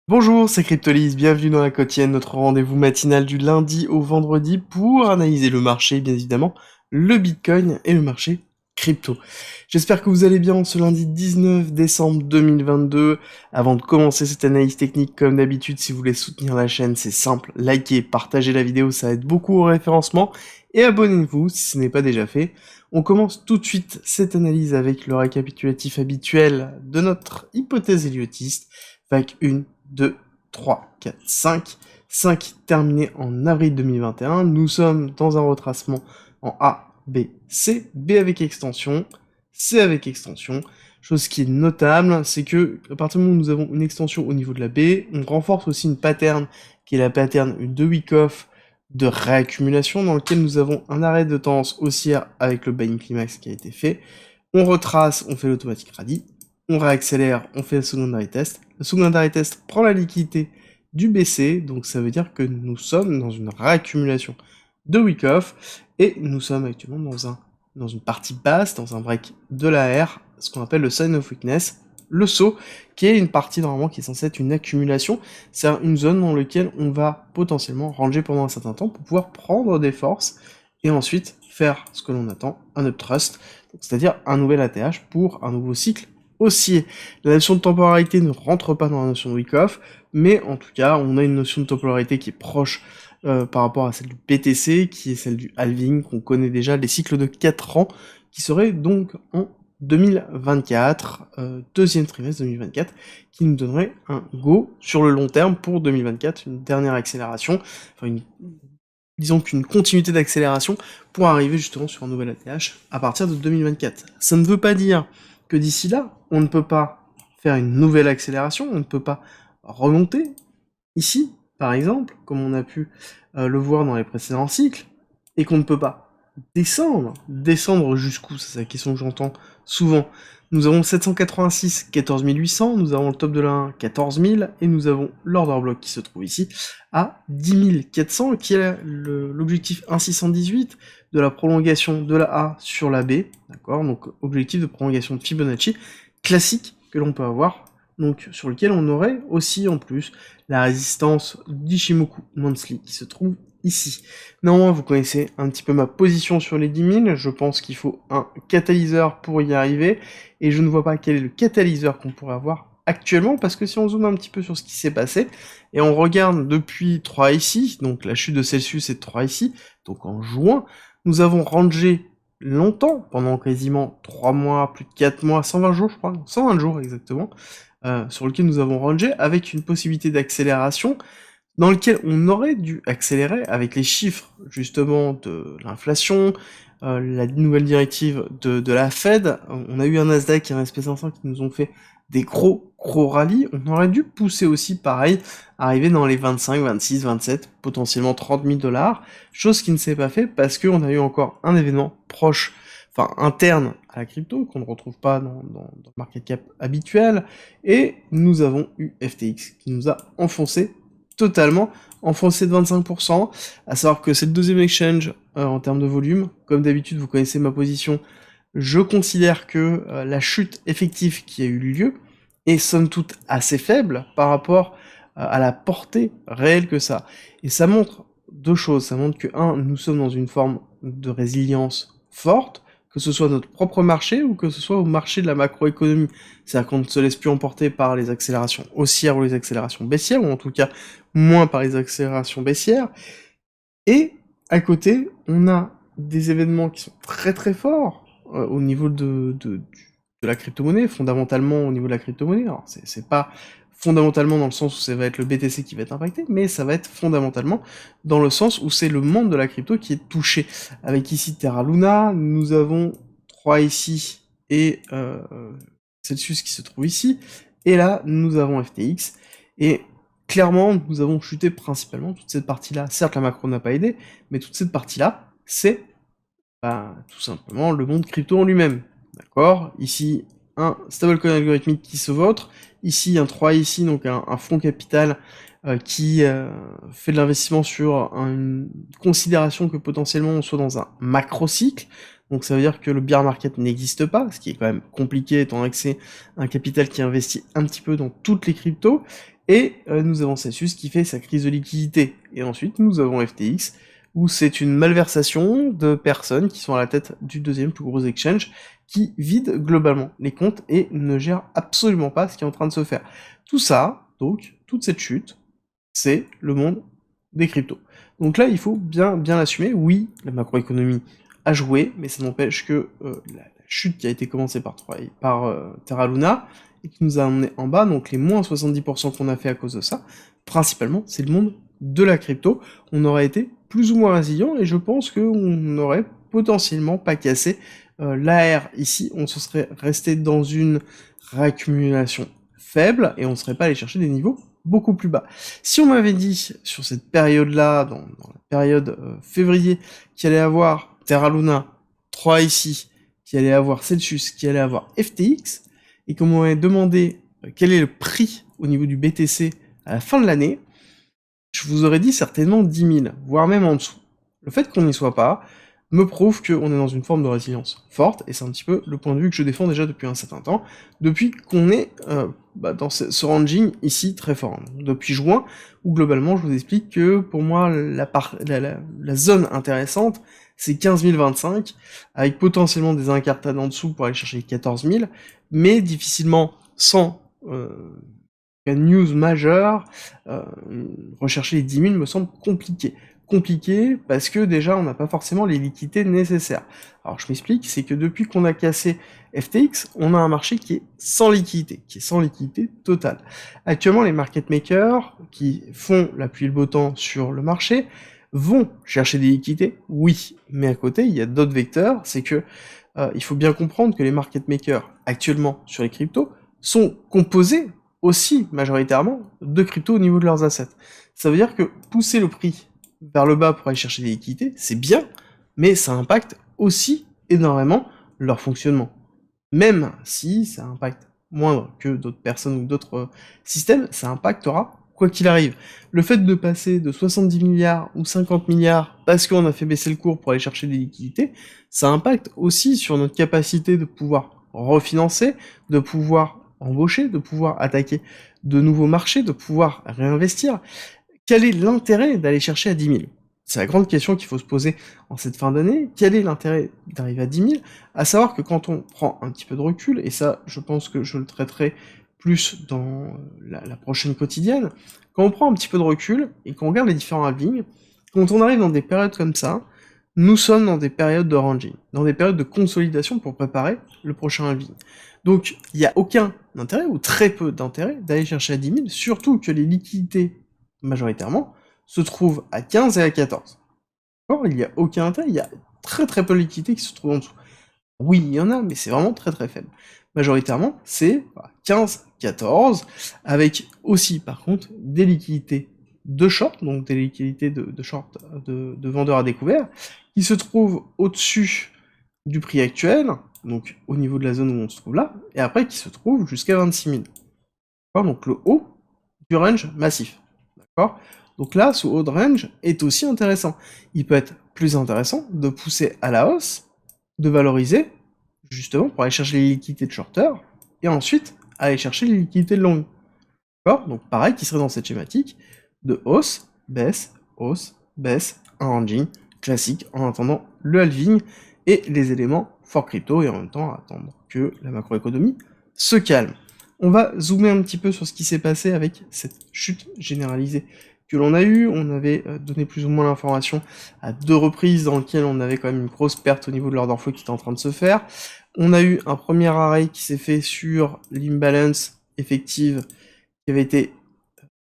Bonjour, c'est Cryptolis, bienvenue dans la quotidienne, notre rendez-vous matinal du lundi au vendredi pour analyser le marché, bien évidemment, le Bitcoin et le marché crypto. J'espère que vous allez bien ce lundi 19 décembre 2022. Avant de commencer cette analyse technique, comme d'habitude, si vous voulez soutenir la chaîne, c'est simple, likez, partagez la vidéo, ça aide beaucoup au référencement, et abonnez-vous si ce n'est pas déjà fait. On commence tout de suite cette analyse avec le récapitulatif habituel de notre hypothèse héliotiste, vague 1, 2, 3, 4, 5. 5 terminé en avril 2021. Nous sommes dans un retracement en A, B, C. B avec extension, C avec extension. Chose qui est notable, c'est que à partir du moment où nous avons une extension au niveau de la B, on renforce aussi une pattern qui est la pattern de Wyckoff de réaccumulation dans lequel nous avons un arrêt de tendance haussière avec le buying climax qui a été fait. On retrace, on fait l'automatique rally, on réaccélère, on fait le secondary test. Le secondary test prend la liquidité du BC, donc ça veut dire que nous sommes dans une réaccumulation de Wyckoff, et nous sommes actuellement dans une partie basse, dans un break de la R, ce qu'on appelle le sign of weakness, le saut, qui est une partie normalement qui est censée être une accumulation, c'est une zone dans laquelle on va potentiellement ranger pendant un certain temps pour pouvoir prendre des forces, et ensuite faire ce que l'on attend, un uptrust, c'est-à-dire un nouvel ATH pour un nouveau cycle haussier. La notion de temporalité ne rentre pas dans la notion de Wyckoff, mais en tout cas, on a une notion de temporalité qui est proche par rapport à celle du BTC, qui est celle du halving, qu'on connaît déjà, les cycles de 4 ans, qui seraient donc en 2024, deuxième trimestre 2024, qui nous donnerait un go sur le long terme pour 2024, une dernière accélération, enfin disons qu'une continuité d'accélération pour arriver justement sur un nouvel ATH à partir de 2024. Ça ne veut pas dire que d'ici là, on ne peut pas faire une nouvelle accélération, on ne peut pas remonter ici, par exemple, comme on a pu le voir dans les précédents cycles, et qu'on ne peut pas descendre. Descendre jusqu'où? C'est la question que j'entends souvent. Nous avons 786, 14 800, nous avons le top de la 1, 14 000, et nous avons l'order block qui se trouve ici à 10 400, qui est l'objectif 1,618 de la prolongation de la A sur la B, d'accord? Donc objectif de prolongation de Fibonacci classique que l'on peut avoir, donc sur lequel on aurait aussi en plus la résistance d'Ishimoku Monthly qui se trouve ici. Néanmoins, vous connaissez un petit peu ma position sur les 10 000, je pense qu'il faut un catalyseur pour y arriver, et je ne vois pas quel est le catalyseur qu'on pourrait avoir actuellement, parce que si on zoome un petit peu sur ce qui s'est passé, et on regarde depuis 3 ici, donc la chute de Celsius est de 3 ici, donc en juin, nous avons rangé longtemps, pendant quasiment 3 mois, plus de 4 mois, 120 jours je crois, 120 jours exactement, sur lequel nous avons rangé, avec une possibilité d'accélération, dans lequel on aurait dû accélérer avec les chiffres justement de l'inflation, la nouvelle directive de la Fed, on a eu un Nasdaq et un SP500 qui nous ont fait des gros rallyes, on aurait dû pousser aussi pareil, arriver dans les 25, 26, 27, potentiellement 30 000 $, chose qui ne s'est pas fait parce qu'on a eu encore un événement proche, enfin interne à la crypto, qu'on ne retrouve pas dans le market cap habituel, et nous avons eu FTX qui nous a enfoncé totalement, enfoncé de 25%, à savoir que c'est le deuxième exchange en termes de volume. Comme d'habitude, vous connaissez ma position, je considère que la chute effective qui a eu lieu est somme toute assez faible par rapport à la portée réelle que ça. Et ça montre deux choses, ça montre que, un, nous sommes dans une forme de résilience forte, que ce soit notre propre marché ou que ce soit au marché de la macroéconomie. C'est-à-dire qu'on ne se laisse plus emporter par les accélérations haussières ou les accélérations baissières, ou en tout cas moins par les accélérations baissières. Et à côté, on a des événements qui sont très très forts au niveau de la crypto-monnaie, fondamentalement au niveau de la crypto-monnaie. Alors c'est pas fondamentalement dans le sens où ça va être le BTC qui va être impacté, mais ça va être fondamentalement dans le sens où c'est le monde de la crypto qui est touché. Avec ici Terra Luna, nous avons 3 ici et Celsius qui se trouve ici, et là nous avons FTX, et clairement nous avons chuté principalement toute cette partie-là. Certes la macro n'a pas aidé, mais toute cette partie-là, c'est tout simplement le monde crypto en lui-même. D'accord? Ici, un stablecoin algorithmique qui se vautre, ici un 3 ici, donc un fonds capital qui fait de l'investissement sur une considération que potentiellement on soit dans un macro-cycle, Donc ça veut dire que le bear market n'existe pas, ce qui est quand même compliqué étant donné que c'est un capital qui investit un petit peu dans toutes les cryptos. Et nous avons Celsius qui fait sa crise de liquidité. Et ensuite, nous avons FTX, où c'est une malversation de personnes qui sont à la tête du deuxième plus gros exchange, qui vident globalement les comptes et ne gèrent absolument pas ce qui est en train de se faire. Tout ça, donc, toute cette chute, c'est le monde des cryptos. Donc là, il faut bien l'assumer. Oui, la macroéconomie a joué, mais ça n'empêche que la chute qui a été commencée par Terra Luna, et qui nous a emmené en bas, donc les moins 70% qu'on a fait à cause de ça, principalement, c'est le monde de la crypto. On aurait été plus ou moins résilient, et je pense qu'on n'aurait potentiellement pas cassé l'AR ici, on se serait resté dans une réaccumulation faible, et on ne serait pas allé chercher des niveaux beaucoup plus bas. Si on m'avait dit, sur cette période-là, dans la période février, qu'il allait avoir Terra Luna, 3 ici, qu'il allait avoir Celsius, qu'il allait avoir FTX, et qu'on m'avait demandé quel est le prix au niveau du BTC à la fin de l'année, je vous aurais dit certainement 10 000, voire même en dessous. Le fait qu'on n'y soit pas me prouve qu'on est dans une forme de résilience forte, et c'est un petit peu le point de vue que je défends déjà depuis un certain temps, depuis qu'on est dans ce ranging ici très fort, depuis juin, où globalement je vous explique que pour moi la zone intéressante, c'est 15 025, avec potentiellement des incartades en dessous pour aller chercher les 14 000, mais difficilement sans news majeure, rechercher les 10 000 me semble compliqué. Compliqué parce que déjà on n'a pas forcément les liquidités nécessaires. Alors je m'explique, c'est que depuis qu'on a cassé FTX, on a un marché qui est sans liquidité totale. Actuellement les market makers qui font la pluie et le beau temps sur le marché vont chercher des liquidités, oui, mais à côté il y a d'autres vecteurs, c'est que il faut bien comprendre que les market makers actuellement sur les cryptos sont composés aussi majoritairement de cryptos au niveau de leurs assets. Ça veut dire que pousser le prix vers le bas pour aller chercher des liquidités, c'est bien, mais ça impacte aussi énormément leur fonctionnement. Même si ça impacte moindre que d'autres personnes ou d'autres systèmes, ça impactera quoi qu'il arrive. Le fait de passer de 70 milliards ou 50 milliards parce qu'on a fait baisser le cours pour aller chercher des liquidités, ça impacte aussi sur notre capacité de pouvoir refinancer, de pouvoir embaucher, de pouvoir attaquer de nouveaux marchés, de pouvoir réinvestir. Quel est l'intérêt d'aller chercher à 10 000 ? C'est la grande question qu'il faut se poser en cette fin d'année. Quel est l'intérêt d'arriver à 10 000 ? À savoir que quand on prend un petit peu de recul, et ça, je pense que je le traiterai plus dans la prochaine quotidienne, quand on prend un petit peu de recul et qu'on regarde les différents halvings, quand on arrive dans des périodes comme ça, nous sommes dans des périodes de ranging, dans des périodes de consolidation pour préparer le prochain halving. Donc, il n'y a aucun intérêt, ou très peu d'intérêt, d'aller chercher à 10 000, surtout que les liquidités majoritairement, se trouvent à 15 et à 14. Or, il n'y a aucun intérêt, il y a très peu de liquidités qui se trouvent en dessous. Oui, il y en a, mais c'est vraiment très faible. Majoritairement, c'est 15, 14, avec aussi, par contre, des liquidités de short, donc des liquidités de short de vendeurs à découvert, qui se trouvent au-dessus du prix actuel, donc au niveau de la zone où on se trouve là, et après qui se trouvent jusqu'à 26 000. Donc le haut du range massif. D'accord ? Donc là, ce haut de range est aussi intéressant. Il peut être plus intéressant de pousser à la hausse, de valoriser, justement, pour aller chercher les liquidités de shorter, et ensuite aller chercher les liquidités de long. D'accord ? Donc pareil, qui serait dans cette schématique de hausse, baisse, un ranging classique en attendant le halving et les éléments fort crypto, et en même temps attendre que la macroéconomie se calme. On va zoomer un petit peu sur ce qui s'est passé avec cette chute généralisée que l'on a eue. On avait donné plus ou moins l'information à 2 reprises dans lesquelles on avait quand même une grosse perte au niveau de l'order flow qui était en train de se faire. On a eu un premier arrêt qui s'est fait sur l'imbalance effective qui avait été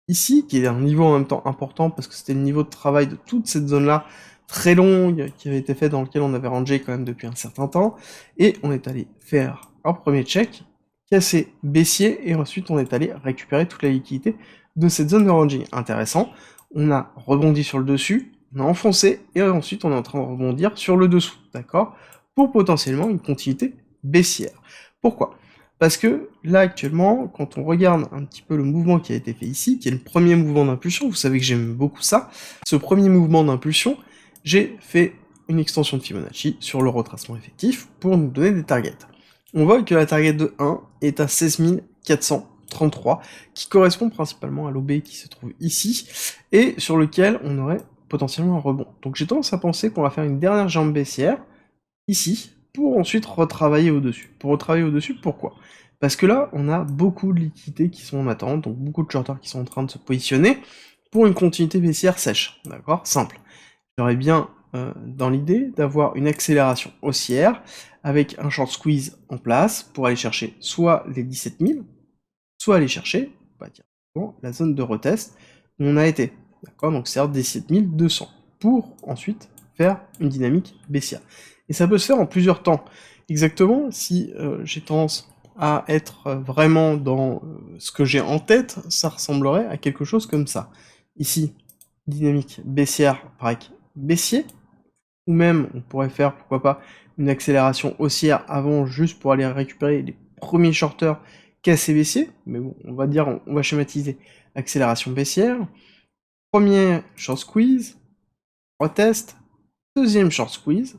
ici, qui est un niveau en même temps important parce que c'était le niveau de travail de toute cette zone-là très longue qui avait été fait dans lequel on avait rangé quand même depuis un certain temps. Et on est allé faire un premier check cassé baissier, et ensuite on est allé récupérer toute la liquidité de cette zone de ranging. Intéressant, on a rebondi sur le dessus, on a enfoncé, et ensuite on est en train de rebondir sur le dessous, d'accord ? Pour potentiellement une continuité baissière. Pourquoi ? Parce que là actuellement, quand on regarde un petit peu le mouvement qui a été fait ici, qui est le premier mouvement d'impulsion, vous savez que j'aime beaucoup ça, ce premier mouvement d'impulsion, j'ai fait une extension de Fibonacci sur le retracement effectif pour nous donner des targets. On voit que la target de 1 est à 16 433, qui correspond principalement à l'OB qui se trouve ici, et sur lequel on aurait potentiellement un rebond. Donc j'ai tendance à penser qu'on va faire une dernière jambe baissière, ici, pour ensuite retravailler au-dessus. Pour retravailler au-dessus, pourquoi? Parce que là, on a beaucoup de liquidités qui sont en attente, donc beaucoup de shorters qui sont en train de se positionner pour une continuité baissière sèche, d'accord? Simple. J'aurais bien dans l'idée d'avoir une accélération haussière avec un short squeeze en place pour aller chercher soit les 17 000, soit aller chercher, bah, la zone de retest où on a été, d'accord? Donc c'est 17 200, pour ensuite faire une dynamique baissière. Et ça peut se faire en plusieurs temps. Exactement, si j'ai tendance à être vraiment dans ce que j'ai en tête, ça ressemblerait à quelque chose comme ça. Ici, dynamique baissière, pareil, baissier, ou même on pourrait faire, pourquoi pas, une accélération haussière avant, juste pour aller récupérer les premiers shorters cassés baissiers, mais bon, on va dire, on va schématiser, accélération baissière, premier short squeeze, retest, deuxième short squeeze,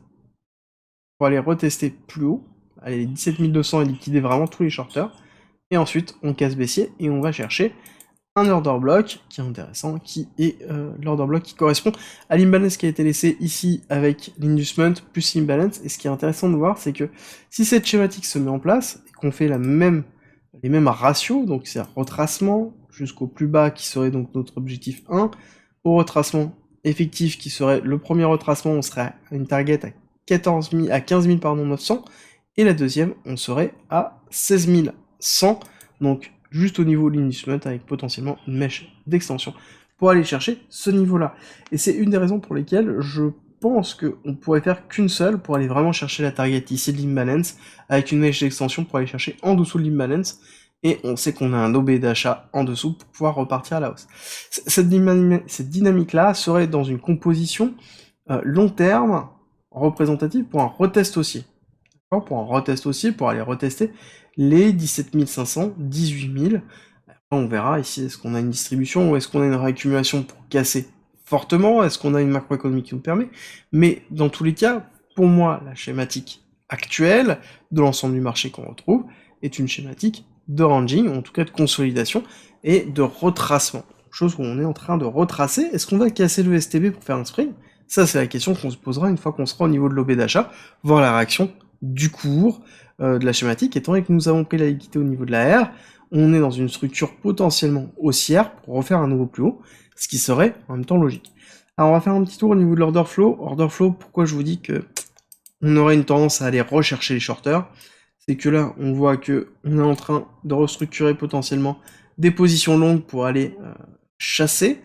pour aller retester plus haut, allez, 17 200 et liquider vraiment tous les shorters, et ensuite on casse baissier, et on va chercher un order block qui est intéressant, qui est l'order block qui correspond à l'imbalance qui a été laissé ici avec l'inducement plus l'imbalance, et ce qui est intéressant de voir, c'est que si cette schématique se met en place, et qu'on fait les mêmes ratios, donc c'est retracement jusqu'au plus bas qui serait donc notre objectif 1, au retracement effectif qui serait le premier retracement, on serait à une target à 15 000 900, et la deuxième, on serait à 16 100, donc juste au niveau de l'inducement avec potentiellement une mèche d'extension pour aller chercher ce niveau-là. Et c'est une des raisons pour lesquelles je pense qu'on pourrait faire qu'une seule pour aller vraiment chercher la target ici de l'imbalance, avec une mèche d'extension pour aller chercher en dessous de l'imbalance, et on sait qu'on a un OB d'achat en dessous pour pouvoir repartir à la hausse. Cette dynamique-là serait dans une composition long terme représentative pour un retest haussier. Pour un retest haussier, pour aller retester les 17 500, 18 000. On verra ici, est-ce qu'on a une distribution ou est-ce qu'on a une réaccumulation pour casser fortement, est-ce qu'on a une macroéconomie qui nous permet, mais dans tous les cas, pour moi, la schématique actuelle de l'ensemble du marché qu'on retrouve est une schématique de ranging, en tout cas de consolidation, et de retracement. Chose où on est en train de retracer, est-ce qu'on va casser le STB pour faire un spring? Ça, c'est la question qu'on se posera une fois qu'on sera au niveau de l'OB d'achat, voir la réaction du cours de la schématique, étant donné que nous avons pris la liquidité au niveau de la R, on est dans une structure potentiellement haussière pour refaire un nouveau plus haut, ce qui serait en même temps logique. Alors on va faire un petit tour au niveau de l'order flow. Order flow, pourquoi je vous dis que on aurait une tendance à aller rechercher les shorters, c'est que là on voit que on est en train de restructurer potentiellement des positions longues pour aller chasser.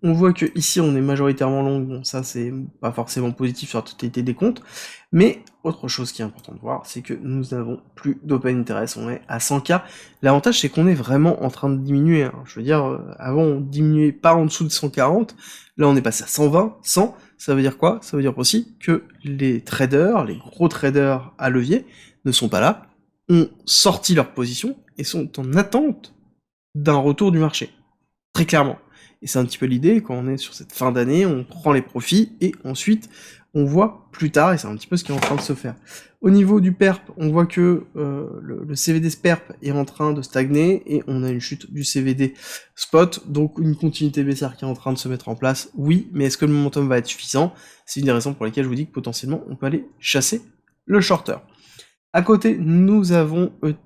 On voit que ici on est majoritairement long, bon ça c'est pas forcément positif sur la totalité des comptes, mais autre chose qui est important de voir, c'est que nous n'avons plus d'open interest, on est à 100K. L'avantage c'est qu'on est vraiment en train de diminuer, hein. Je veux dire, avant on diminuait pas en dessous de 140, là on est passé à 120, 100, ça veut dire quoi? Ça veut dire aussi que les traders, les gros traders à levier, ne sont pas là, ont sorti leur position et sont en attente d'un retour du marché, très clairement. Et c'est un petit peu l'idée, quand on est sur cette fin d'année, on prend les profits, et ensuite, on voit plus tard, et c'est un petit peu ce qui est en train de se faire. Au niveau du PERP, on voit que le CVD SPERP est en train de stagner, et on a une chute du CVD spot, donc une continuité baissière qui est en train de se mettre en place, oui, mais est-ce que le momentum va être suffisant? C'est une des raisons pour lesquelles je vous dis que potentiellement, on peut aller chasser le shorter. À côté, nous avons ETH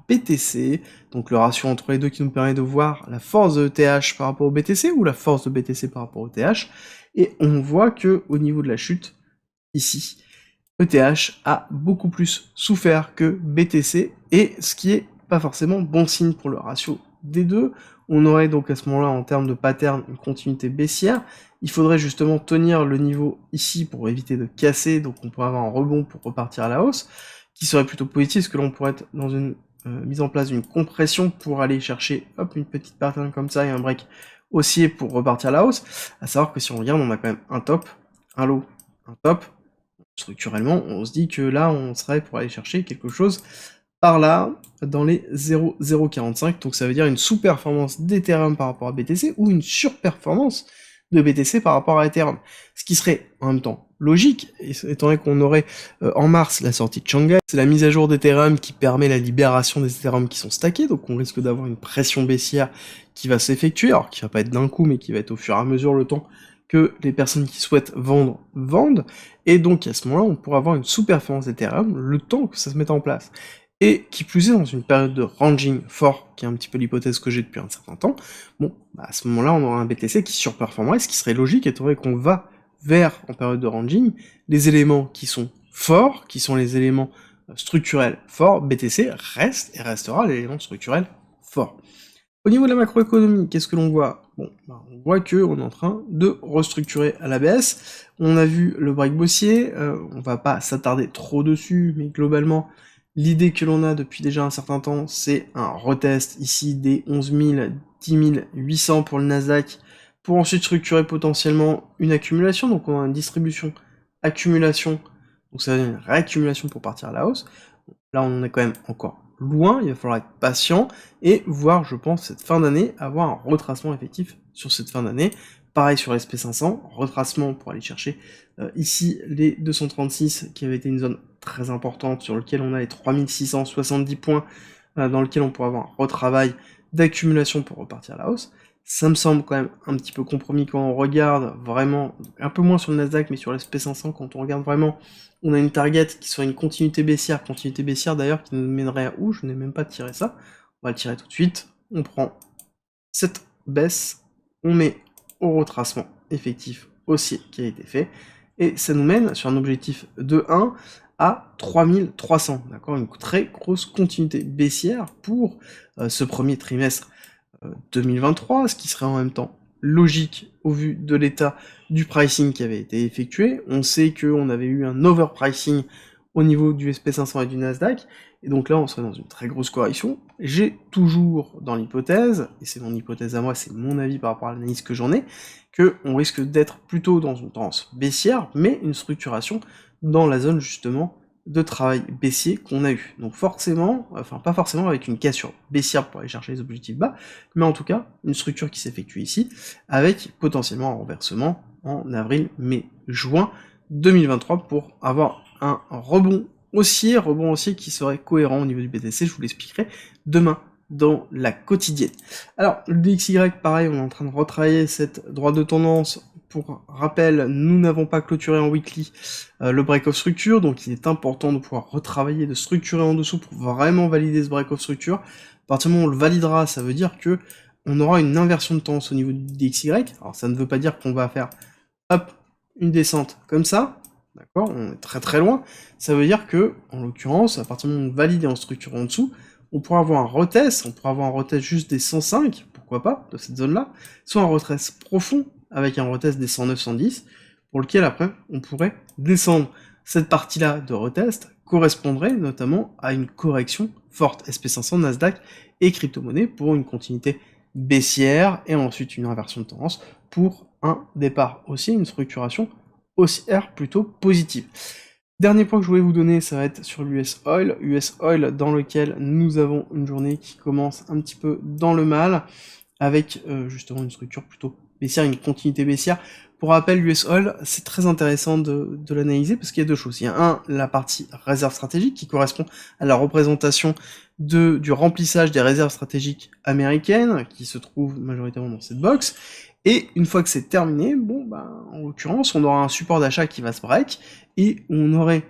BTC, donc le ratio entre les deux qui nous permet de voir la force de ETH par rapport au BTC, ou la force de BTC par rapport au ETH, et on voit que au niveau de la chute, ici, ETH a beaucoup plus souffert que BTC, et ce qui est pas forcément bon signe pour le ratio des deux. On aurait donc à ce moment-là, en termes de pattern, une continuité baissière. Il faudrait justement tenir le niveau ici pour éviter de casser, donc on pourrait avoir un rebond pour repartir à la hausse, qui serait plutôt positif, parce que l'on pourrait être dans une mise en place d'une compression pour aller chercher, hop, une petite pattern comme ça, et un break haussier pour repartir à la hausse. À savoir que si on regarde, on a quand même un top, un low, un top. Structurellement, on se dit que là, on serait pour aller chercher quelque chose par là, dans les 0,045, donc ça veut dire une sous-performance d'Ethereum par rapport à BTC, ou une surperformance de BTC par rapport à Ethereum. Ce qui serait en même temps logique, étant donné qu'on aurait en mars la sortie de Shanghai, c'est la mise à jour d'Ethereum qui permet la libération des Ethereum qui sont stackés, donc on risque d'avoir une pression baissière qui va s'effectuer, alors qui va pas être d'un coup, mais qui va être au fur et à mesure le temps que les personnes qui souhaitent vendre, vendent, et donc à ce moment-là, on pourra avoir une sous-performance d'Ethereum le temps que ça se mette en place. Et qui plus est, dans une période de ranging fort, qui est un petit peu l'hypothèse que j'ai depuis un certain temps, bon, bah à ce moment-là, on aura un BTC qui surperformerait, ce qui serait logique, étant donné qu'on va vers, en période de ranging, les éléments qui sont forts, qui sont les éléments structurels forts, BTC reste et restera l'élément structurel fort. Au niveau de la macroéconomie, qu'est-ce que l'on voit? Bon, bah, on voit qu'on est en train de restructurer à la baisse. On a vu le break baissier, on va pas s'attarder trop dessus, mais globalement, l'idée que l'on a depuis déjà un certain temps, c'est un retest ici des 11 000, 10 800 pour le Nasdaq, pour ensuite structurer potentiellement une accumulation, donc on a une distribution accumulation, donc ça donne une réaccumulation pour partir à la hausse. Là on en est quand même encore loin, il va falloir être patient, et voir, je pense, cette fin d'année, avoir un retracement effectif sur cette fin d'année. Pareil sur l'SP500, retracement pour aller chercher ici les 236, qui avait été une zone très importante, sur lequel on a les 3670 points, dans lequel on pourrait avoir un retravail d'accumulation pour repartir à la hausse. Ça me semble quand même un petit peu compromis quand on regarde vraiment, un peu moins sur le Nasdaq, mais sur l'SP500, quand on regarde vraiment, on a une target qui soit une continuité baissière d'ailleurs, qui nous mènerait à où? Je n'ai même pas tiré ça, on va le tirer tout de suite, on prend cette baisse, on met au retracement effectif haussier qui a été fait, et ça nous mène sur un objectif de 1 à 3300, d'accord, une très grosse continuité baissière pour ce premier trimestre 2023, ce qui serait en même temps logique au vu de l'état du pricing qui avait été effectué. On sait qu'on avait eu un overpricing au niveau du SP500 et du Nasdaq, et donc là on serait dans une très grosse correction. J'ai toujours dans l'hypothèse, et c'est mon hypothèse à moi, c'est mon avis par rapport à l'analyse que j'en ai, que on risque d'être plutôt dans une tendance baissière, mais une structuration dans la zone justement de travail baissier qu'on a eu. Donc forcément, enfin pas forcément avec une cassure baissière pour aller chercher les objectifs bas, mais en tout cas une structure qui s'effectue ici, avec potentiellement un renversement en avril, mai, juin 2023 pour avoir un rebond haussier qui serait cohérent au niveau du BTC, je vous l'expliquerai demain dans la quotidienne. Alors, le DXY, pareil, on est en train de retravailler cette droite de tendance. Pour rappel, nous n'avons pas clôturé en weekly le break-off structure, donc il est important de pouvoir retravailler, de structurer en dessous pour vraiment valider ce break-off structure. À partir du moment où on le validera, ça veut dire que on aura une inversion de tendance au niveau du DXY. Alors ça ne veut pas dire qu'on va faire hop, une descente comme ça, d'accord, on est très très loin. Ça veut dire que, en l'occurrence, à partir du moment où on valide et on structure en dessous, on pourra avoir un retest, juste des 105, pourquoi pas, de cette zone-là, soit un retest profond, avec un retest des 109-110, pour lequel après, on pourrait descendre. Cette partie-là de retest correspondrait notamment à une correction forte SP500, Nasdaq et crypto-monnaie pour une continuité baissière, et ensuite une inversion de tendance pour un départ aussi, une structuration haussière plutôt positive. Dernier point que je voulais vous donner, ça va être sur l'US Oil dans lequel nous avons une journée qui commence un petit peu dans le mal, avec justement une structure plutôt baissière, une continuité baissière. Pour rappel, l'US Oil, c'est très intéressant de l'analyser, parce qu'il y a deux choses. Il y a la partie réserve stratégique, qui correspond à la représentation du remplissage des réserves stratégiques américaines, qui se trouvent majoritairement dans cette box, et une fois que c'est terminé, bon, bah, en l'occurrence, on aura un support d'achat qui va se break, et on aurait,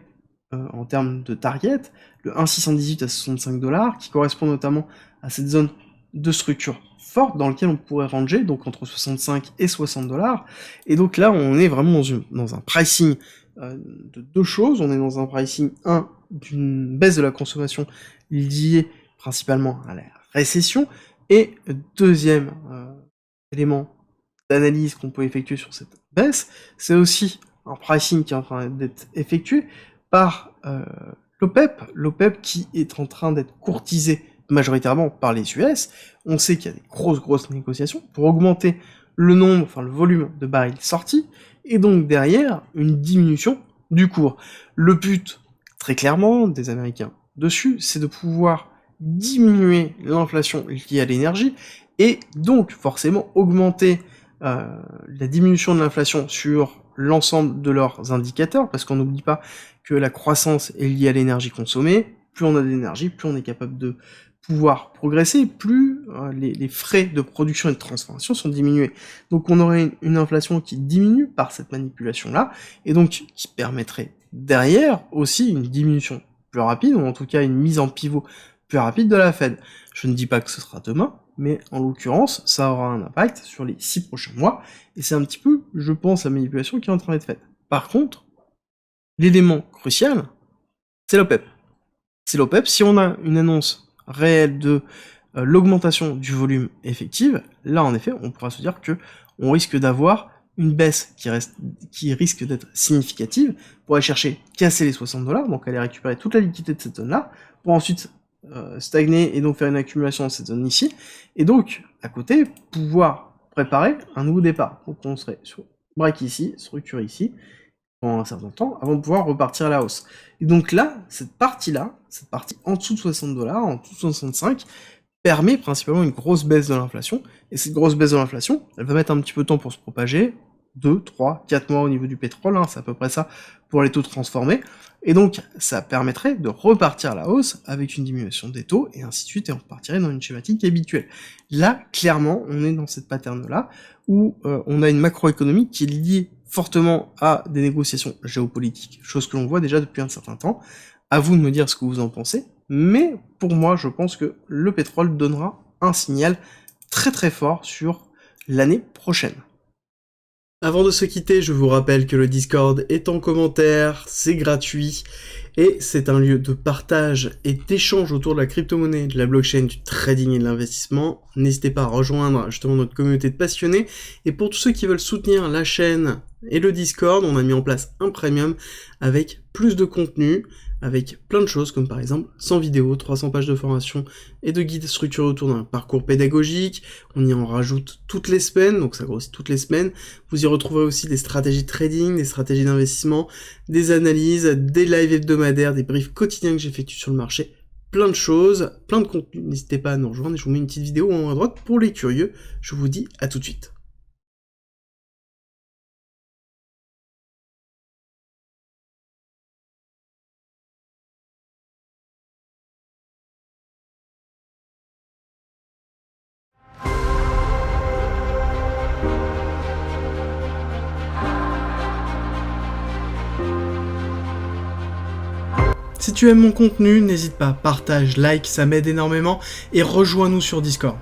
en termes de target, le 1,618 à 65$, qui correspond notamment à cette zone de structure forte dans lequel on pourrait ranger, donc entre 65 et 60$, et donc là, on est vraiment dans un pricing de deux choses. On est dans un pricing, d'une baisse de la consommation liée principalement à la récession, et deuxième élément d'analyse qu'on peut effectuer sur cette baisse, c'est aussi un pricing qui est en train d'être effectué par l'OPEP qui est en train d'être courtisé majoritairement par les US. On sait qu'il y a des grosses négociations pour augmenter le volume de barils sortis, et donc derrière, une diminution du cours. Le but, très clairement, des Américains dessus, c'est de pouvoir diminuer l'inflation liée à l'énergie, et donc forcément augmenter la diminution de l'inflation sur l'ensemble de leurs indicateurs, parce qu'on n'oublie pas que la croissance est liée à l'énergie consommée. Plus on a d'énergie, plus on est capable de pouvoir progresser, plus les frais de production et de transformation sont diminués. Donc on aurait une inflation qui diminue par cette manipulation-là, et donc qui permettrait derrière aussi une diminution plus rapide, ou en tout cas une mise en pivot plus rapide de la Fed. Je ne dis pas que ce sera demain, mais en l'occurrence, ça aura un impact sur les 6 prochains mois, et c'est un petit peu, je pense, la manipulation qui est en train d'être faite. Par contre, l'élément crucial, c'est l'OPEP. C'est l'OPEP, si on a une annonce réelle de l'augmentation du volume effective, là en effet, on pourra se dire que on risque d'avoir une baisse qui risque d'être significative, pour aller chercher, casser les 60$, donc aller récupérer toute la liquidité de cette zone-là, pour ensuite stagner et donc faire une accumulation dans cette zone ici, et donc, à côté, pouvoir préparer un nouveau départ. Donc on serait sur break ici, structure ici, pendant un certain temps, avant de pouvoir repartir à la hausse. Et donc là, cette partie en dessous de 60$, en dessous de 65$, permet principalement une grosse baisse de l'inflation, et cette grosse baisse de l'inflation, elle va mettre un petit peu de temps pour se propager, 2, 3, 4 mois au niveau du pétrole, hein, c'est à peu près ça pour les taux transformés, et donc ça permettrait de repartir à la hausse avec une diminution des taux, et ainsi de suite, et on repartirait dans une schématique habituelle. Là, clairement, on est dans cette pattern-là, où on a une macroéconomie qui est liée fortement à des négociations géopolitiques, chose que l'on voit déjà depuis un certain temps. À vous de me dire ce que vous en pensez, mais pour moi, je pense que le pétrole donnera un signal très très fort sur l'année prochaine. Avant de se quitter, je vous rappelle que le Discord est en commentaire, c'est gratuit, et c'est un lieu de partage et d'échange autour de la crypto-monnaie, de la blockchain, du trading et de l'investissement. N'hésitez pas à rejoindre justement notre communauté de passionnés, et pour tous ceux qui veulent soutenir la chaîne et le Discord, on a mis en place un premium avec plus de contenu, avec plein de choses, comme par exemple 100 vidéos, 300 pages de formation et de guides structurés autour d'un parcours pédagogique. On y en rajoute toutes les semaines, donc ça grossit toutes les semaines. Vous y retrouverez aussi des stratégies de trading, des stratégies d'investissement, des analyses, des lives hebdomadaires, des briefs quotidiens que j'effectue sur le marché, plein de choses, plein de contenus. N'hésitez pas à nous rejoindre, et je vous mets une petite vidéo en haut à droite pour les curieux. Je vous dis à tout de suite. Si tu aimes mon contenu, n'hésite pas, partage, like, ça m'aide énormément, et rejoins-nous sur Discord.